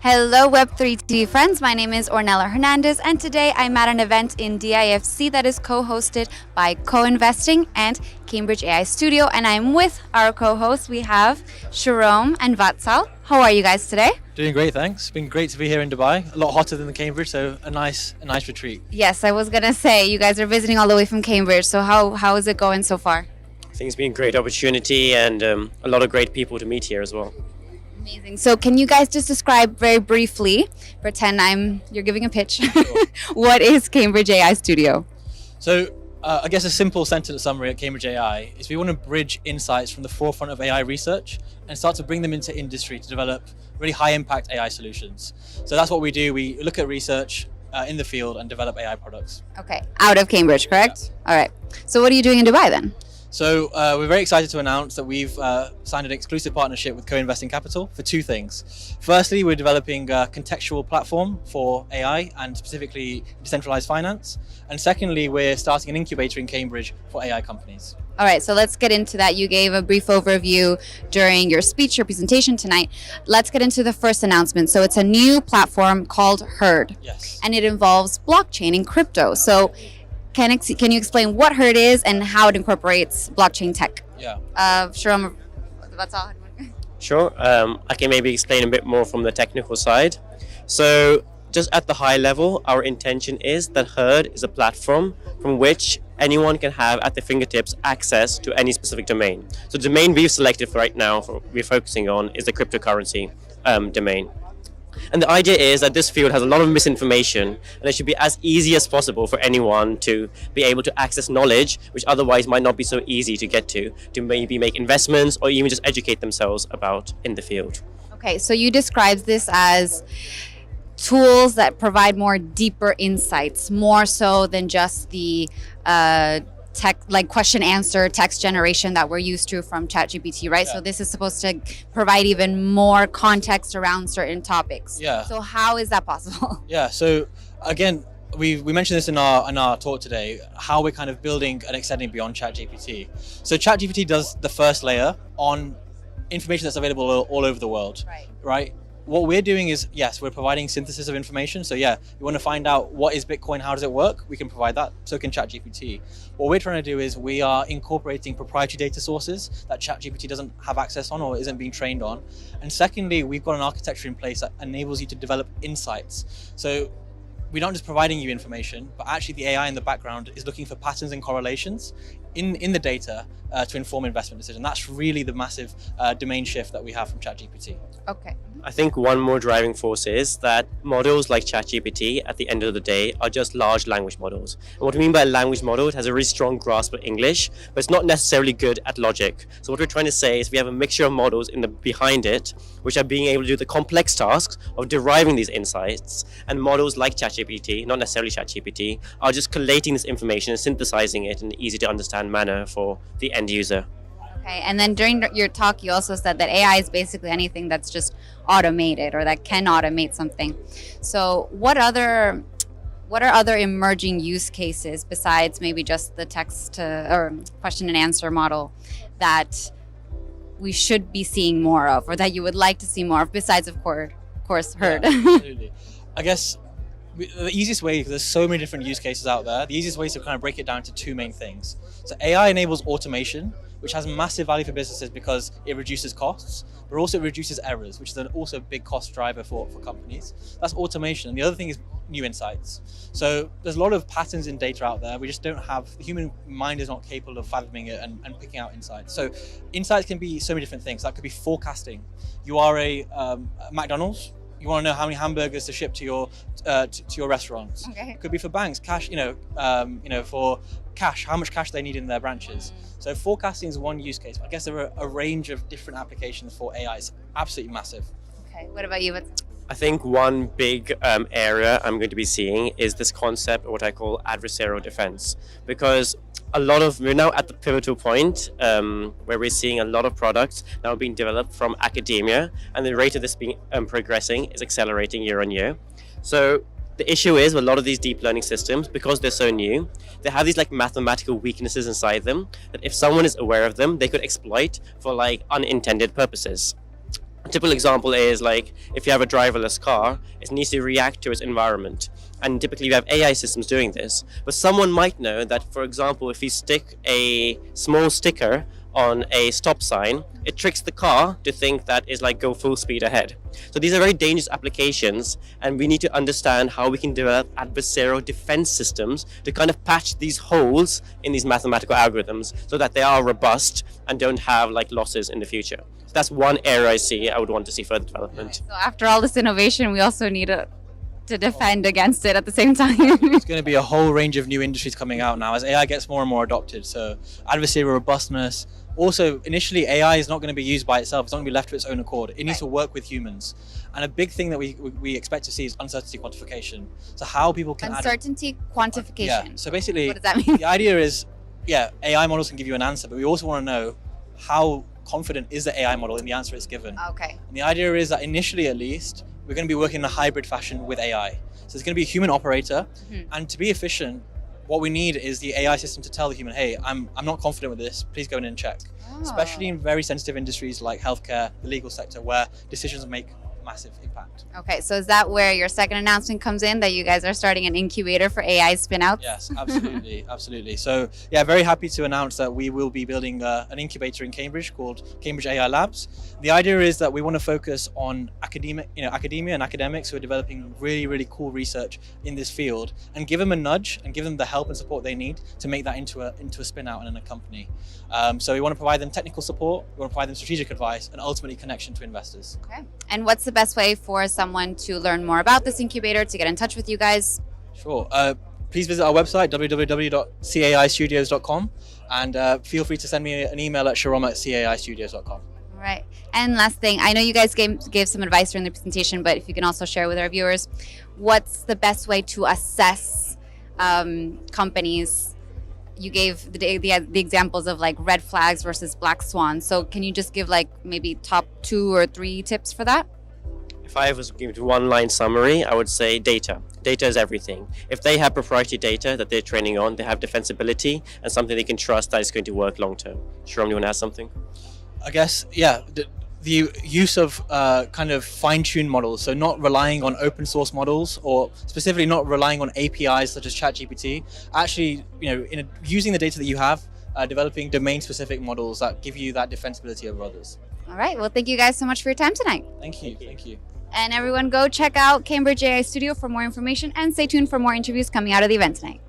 Hello Web3 TV friends, my name is Ornella Hernandez and today I'm at an event in DIFC that is co-hosted by Coinvesting and Cambridge AI Studio, and I'm with our co-hosts. We have Shirom and Vatsal. How are you guys today? Doing great, thanks. It's been great to be here in Dubai. A lot hotter than the Cambridge, so a nice retreat. Yes, I was gonna say you guys are visiting all the way from Cambridge, so how is it going so far? I think it's been a great opportunity and a lot of great people to meet here as well. Amazing. So can you guys just describe very briefly, pretend you're giving a pitch, Sure. what is Cambridge AI Studio? So I guess a simple sentence summary at Cambridge AI is we want to bridge insights from the forefront of AI research and start to bring them into industry to develop really high impact AI solutions. So that's what we do. We look at research in the field and develop AI products. Okay, out of Cambridge, correct? Yeah. All right. So what are you doing in Dubai then? So we're very excited to announce that we've signed an exclusive partnership with Coinvesting Capital for two things. Firstly, we're developing a contextual platform for AI and specifically decentralized finance. And secondly, we're starting an incubator in Cambridge for AI companies. All right, so let's get into that. You gave a brief overview during your speech, your presentation tonight. Let's get into the first announcement. So it's a new platform called Herd. Yes. And it involves blockchain and crypto. So can you explain what Herd is and how it incorporates blockchain tech? Yeah. Shirom, that's all. Sure, I can maybe explain a bit more from the technical side. So just at the high level, our intention is that Herd is a platform from which anyone can have at their fingertips access to any specific domain. So the domain we've selected for right now, we're focusing on, is the cryptocurrency domain. And the idea is that this field has a lot of misinformation, and it should be as easy as possible for anyone to be able to access knowledge which otherwise might not be so easy to get to maybe make investments or even just educate themselves about in the field. Okay, so you describe this as tools that provide more deeper insights, more so than just the tech, like question answer text generation that we're used to from ChatGPT, right? Yeah. So this is supposed to provide even more context around certain topics. Yeah. So how is that possible? Yeah. So again, we mentioned this in our talk today, how we're kind of building and extending beyond ChatGPT. So ChatGPT does the first layer on information that's available all over the world, right? What we're doing is, yes, we're providing synthesis of information. So yeah, you want to find out what is Bitcoin, how does it work? We can provide that, so can ChatGPT. What we're trying to do is we are incorporating proprietary data sources that ChatGPT doesn't have access on or isn't being trained on. And secondly, we've got an architecture in place that enables you to develop insights. So we're not just providing you information, but actually the AI in the background is looking for patterns and correlations in the data to inform investment decision. That's really the massive domain shift that we have from ChatGPT. Okay. I think one more driving force is that models like ChatGPT at the end of the day are just large language models. And what we mean by a language model, it has a really strong grasp of English, but it's not necessarily good at logic. So what we're trying to say is we have a mixture of models behind it, which are being able to do the complex tasks of deriving these insights, and models like ChatGPT, not necessarily ChatGPT, are just collating this information and synthesizing it in an easy to understand manner for the end user. Okay, and then during your talk, you also said that AI is basically anything that's just automated or that can automate something. So what are other emerging use cases besides maybe just the text or question and answer model that we should be seeing more of, or that you would like to see more of, besides of course Herd? Yeah, absolutely. I guess the easiest way, because there's so many different use cases out there, the easiest way is to kind of break it down to two main things. So AI enables automation, which has massive value for businesses because it reduces costs, but also it reduces errors, which is also a big cost driver for companies. That's automation. And the other thing is new insights. So there's a lot of patterns in data out there. We just don't have, the human mind is not capable of fathoming it and picking out insights. So insights can be so many different things. That could be forecasting. You are a McDonald's. You want to know how many hamburgers to ship to your restaurants. Okay. It could be for banks, cash. For cash, how much cash they need in their branches. So forecasting is one use case. But I guess there are a range of different applications for AI. It's absolutely massive. Okay. What about you? I think one big area I'm going to be seeing is this concept of what I call adversarial defense, because we're now at the pivotal point where we're seeing a lot of products now being developed from academia, and the rate of this being progressing is accelerating year on year. So the issue is with a lot of these deep learning systems, because they're so new, they have these like mathematical weaknesses inside them that if someone is aware of them, they could exploit for like unintended purposes. A typical example is like if you have a driverless car, it needs to react to its environment. And typically we have AI systems doing this. But someone might know that, for example, if you stick a small sticker on a stop sign, it tricks the car to think that is like go full speed ahead. So these are very dangerous applications, and we need to understand how we can develop adversarial defense systems to kind of patch these holes in these mathematical algorithms so that they are robust and don't have like losses in the future. So that's one area I would want to see further development. So after all this innovation, we also need to defend against it at the same time. There's going to be a whole range of new industries coming out now as AI gets more and more adopted. So adversarial robustness. Also, initially, AI is not going to be used by itself. It's not going to be left to its own accord. It needs to work with humans. And a big thing that we expect to see is uncertainty quantification. So how people can uncertainty quantification. Yeah. So basically, what does that mean? The idea is, yeah, AI models can give you an answer, but we also want to know how confident is the AI model in the answer it's given. Okay. And the idea is that initially, at least, we're going to be working in a hybrid fashion with AI. So there's going to be a human operator, and to be efficient, what we need is the AI system to tell the human, hey, I'm not confident with this, please go in and check. Especially in very sensitive industries like healthcare, the legal sector, where decisions make massive impact. Okay, so is that where your second announcement comes in, that you guys are starting an incubator for AI spinouts? Yes, absolutely, absolutely. So yeah, very happy to announce that we will be building an incubator in Cambridge called Cambridge AI Labs. The idea is that we want to focus on academia and academics who are developing really, really cool research in this field, and give them a nudge and give them the help and support they need to make that into a spin out and in a company. So we want to provide them technical support, we want to provide them strategic advice, and ultimately connection to investors. Okay. And what's the best way for someone to learn more about this incubator, to get in touch with you guys? Sure. Please visit our website, www.caistudios.com, and feel free to send me an email at shirom@caistudios.com. All right. And last thing, I know you guys gave some advice during the presentation, but if you can also share with our viewers, what's the best way to assess companies? You gave the examples of like red flags versus black swans. So can you just give like maybe top 2 or 3 tips for that? If I was giving a one-line summary, I would say data. Data is everything. If they have proprietary data that they're training on, they have defensibility and something they can trust that is going to work long-term. Shirom, you want to add something? I guess, yeah, the use of kind of fine-tuned models, so not relying on open source models, or specifically not relying on APIs such as ChatGPT. Actually, using the data that you have, developing domain-specific models that give you that defensibility over others. All right. Well, thank you guys so much for your time tonight. Thank you. Thank you. And everyone, go check out Cambridge AI Studio for more information, and stay tuned for more interviews coming out of the event tonight.